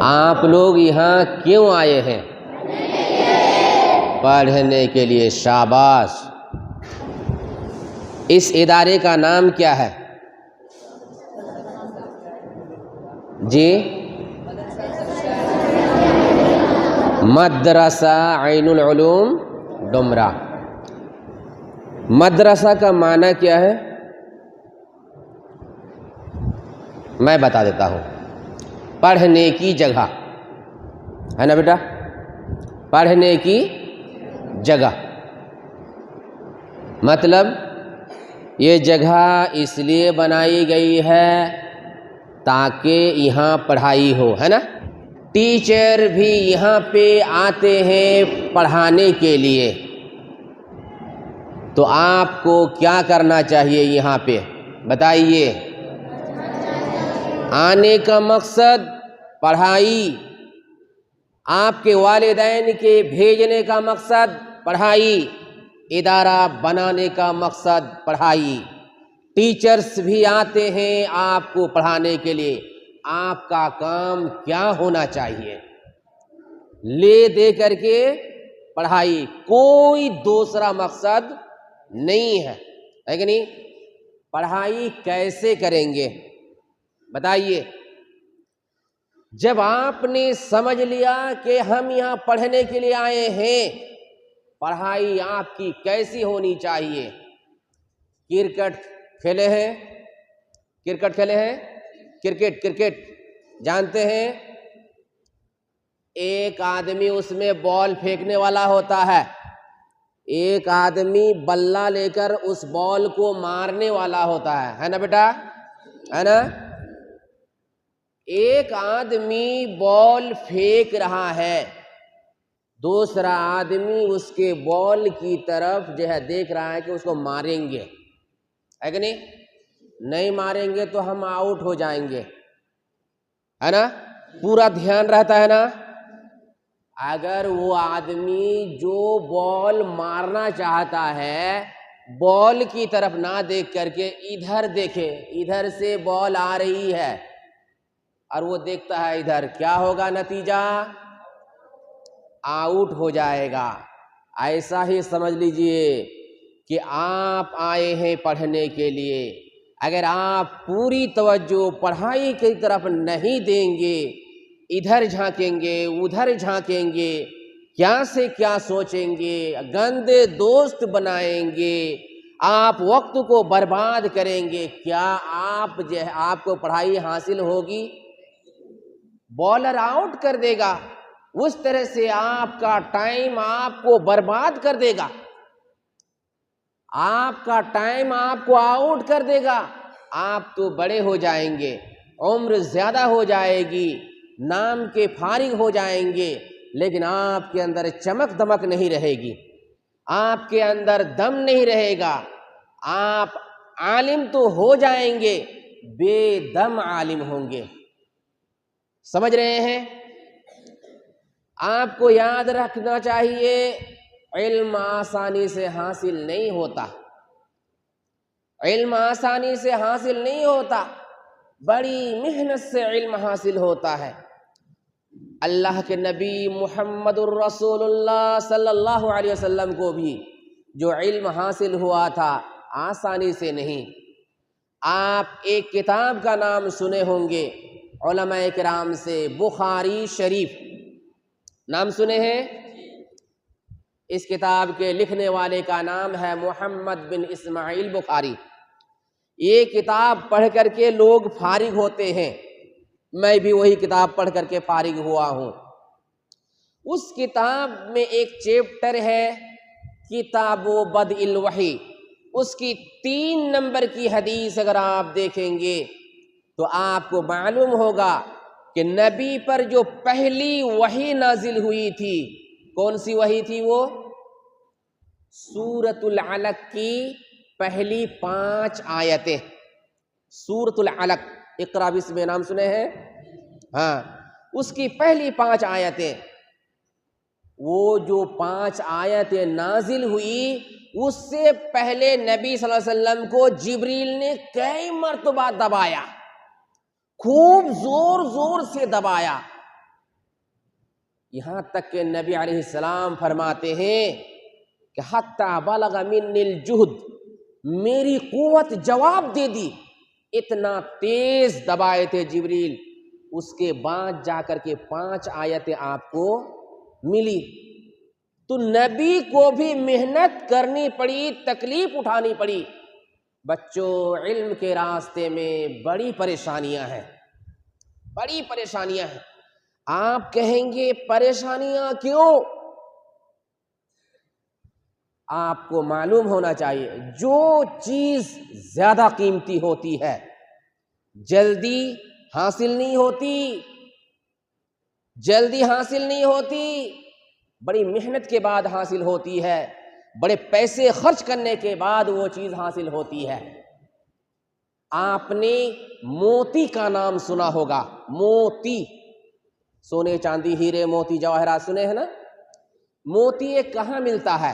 آپ لوگ یہاں کیوں آئے ہیں؟ پڑھنے کے لیے۔ شاباش۔ اس ادارے کا نام کیا ہے؟ جی، مدرسہ عین العلوم ڈمرہ۔ مدرسہ کا معنی کیا ہے؟ میں بتا دیتا ہوں۔ پڑھنے کی جگہ ہے نا بیٹا، پڑھنے کی جگہ۔ مطلب یہ جگہ اس لیے بنائی گئی ہے تاکہ یہاں پڑھائی ہو، ہے نا۔ ٹیچر بھی یہاں پہ آتے ہیں پڑھانے کے لیے، تو آپ کو کیا کرنا چاہیے یہاں پہ بتائیے؟ آنے کا مقصد پڑھائی، آپ کے والدین کے بھیجنے کا مقصد پڑھائی، ادارہ بنانے کا مقصد پڑھائی۔ ٹیچرز بھی آتے ہیں آپ کو پڑھانے کے لیے۔ آپ کا کام کیا ہونا چاہیے؟ لے دے کر کے پڑھائی، کوئی دوسرا مقصد نہیں ہے کہ نہیں؟ پڑھائی کیسے کریں گے بتائیے؟ جب آپ نے سمجھ لیا کہ ہم یہاں پڑھنے کے لیے آئے ہیں، پڑھائی آپ کی کیسی ہونی چاہیے؟ کرکٹ کھیلے ہیں؟ کرکٹ کھیلے ہیں؟ کرکٹ جانتے ہیں؟ ایک آدمی اس میں بال پھینکنے والا ہوتا ہے، ایک آدمی بلہ لے کر اس بال کو مارنے والا ہوتا ہے نا بیٹا، ہے نا۔ ایک آدمی بال پھینک رہا ہے، دوسرا آدمی اس کے بال کی طرف جو ہے دیکھ رہا ہے کہ اس کو ماریں گے، ہے کہ نہیں ماریں گے تو ہم آؤٹ ہو جائیں گے، ہے نا۔ پورا دھیان رہتا ہے نا۔ اگر وہ آدمی جو بال مارنا چاہتا ہے بال کی طرف نہ دیکھ کر کے ادھر دیکھے، ادھر سے بال آ رہی ہے اور وہ دیکھتا ہے ادھر، کیا ہوگا نتیجہ؟ آؤٹ ہو جائے گا۔ ایسا ہی سمجھ لیجئے کہ آپ آئے ہیں پڑھنے کے لیے، اگر آپ پوری توجہ پڑھائی کی طرف نہیں دیں گے، ادھر جھانکیں گے ادھر جھانکیں گے، کیا سے کیا سوچیں گے، گندے دوست بنائیں گے، آپ وقت کو برباد کریں گے، کیا آپ کو پڑھائی حاصل ہوگی؟ بالر آؤٹ کر دے گا، اس طرح سے آپ کا ٹائم آپ کو برباد کر دے گا، آپ کا ٹائم آپ کو آؤٹ کر دے گا۔ آپ تو بڑے ہو جائیں گے، عمر زیادہ ہو جائے گی، نام کے فارغ ہو جائیں گے، لیکن آپ کے اندر چمک دمک نہیں رہے گی، آپ کے اندر دم نہیں رہے گا، آپ عالم تو ہو جائیں گے، بے دم عالم ہوں گے۔ سمجھ رہے ہیں؟ آپ کو یاد رکھنا چاہیے، علم آسانی سے حاصل نہیں ہوتا، علم آسانی سے حاصل نہیں ہوتا، بڑی محنت سے علم حاصل ہوتا ہے۔ اللہ کے نبی محمد الرسول اللہ صلی اللہ علیہ وسلم کو بھی جو علم حاصل ہوا تھا آسانی سے نہیں۔ آپ ایک کتاب کا نام سنے ہوں گے علماء کرام سے، بخاری شریف، نام سنے ہیں؟ اس کتاب کے لکھنے والے کا نام ہے محمد بن اسماعیل بخاری۔ یہ کتاب پڑھ کر کے لوگ فارغ ہوتے ہیں، میں بھی وہی کتاب پڑھ کر کے فارغ ہوا ہوں۔ اس کتاب میں ایک چیپٹر ہے کتاب و بدء الوحی، اس کی 3 نمبر کی حدیث اگر آپ دیکھیں گے تو آپ کو معلوم ہوگا کہ نبی پر جو پہلی وحی نازل ہوئی تھی، کون سی وحی تھی وہ؟ سورۃ العلق کی پہلی 5 آیتیں، سورۃ العلق، اقرا بسم نام سنے ہیں؟ ہاں، اس کی پہلی 5 آیتیں، وہ جو 5 آیتیں نازل ہوئی، اس سے پہلے نبی صلی اللہ علیہ وسلم کو جبریل نے کئی مرتبہ دبایا، خوب زور زور سے دبایا، یہاں تک کہ نبی علیہ السلام فرماتے ہیں کہ حتی بلغ من الجہد، میری قوت جواب دے دی، اتنا تیز دبائے تھے جبریل، اس کے بعد جا کر کے 5 آیتیں آپ کو ملی۔ تو نبی کو بھی محنت کرنی پڑی، تکلیف اٹھانی پڑی۔ بچوں، علم کے راستے میں بڑی پریشانیاں ہیں، بڑی پریشانیاں ہیں۔ آپ کہیں گے پریشانیاں کیوں؟ آپ کو معلوم ہونا چاہیے، جو چیز زیادہ قیمتی ہوتی ہے جلدی حاصل نہیں ہوتی، جلدی حاصل نہیں ہوتی، بڑی محنت کے بعد حاصل ہوتی ہے، بڑے پیسے خرچ کرنے کے بعد وہ چیز حاصل ہوتی ہے۔ آپ نے موتی کا نام سنا ہوگا، موتی، سونے چاندی ہیرے موتی جواہرات سنے ہیں نا؟ موتی یہ کہاں ملتا ہے؟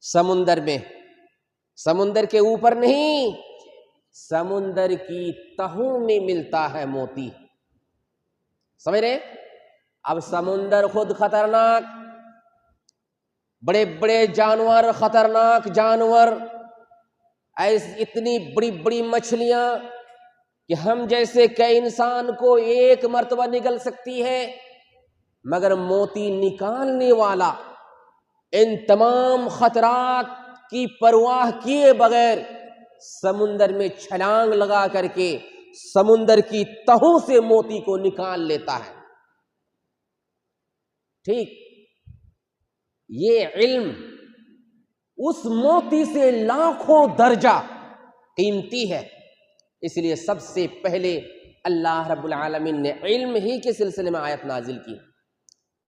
سمندر میں، سمندر کے اوپر نہیں، سمندر کی تہوں میں ملتا ہے موتی، سمجھ رہے؟ اب سمندر خود خطرناک، بڑے بڑے جانور، خطرناک جانور، اتنی بڑی بڑی مچھلیاں کہ ہم جیسے کئی انسان کو ایک مرتبہ نگل سکتی ہے، مگر موتی نکالنے والا ان تمام خطرات کی پرواہ کیے بغیر سمندر میں چھلانگ لگا کر کے سمندر کی تہوں سے موتی کو نکال لیتا ہے۔ ٹھیک، یہ علم اس موتی سے لاکھوں درجہ قیمتی ہے، اس لیے سب سے پہلے اللہ رب العالمین نے علم ہی کے سلسلے میں آیت نازل کی۔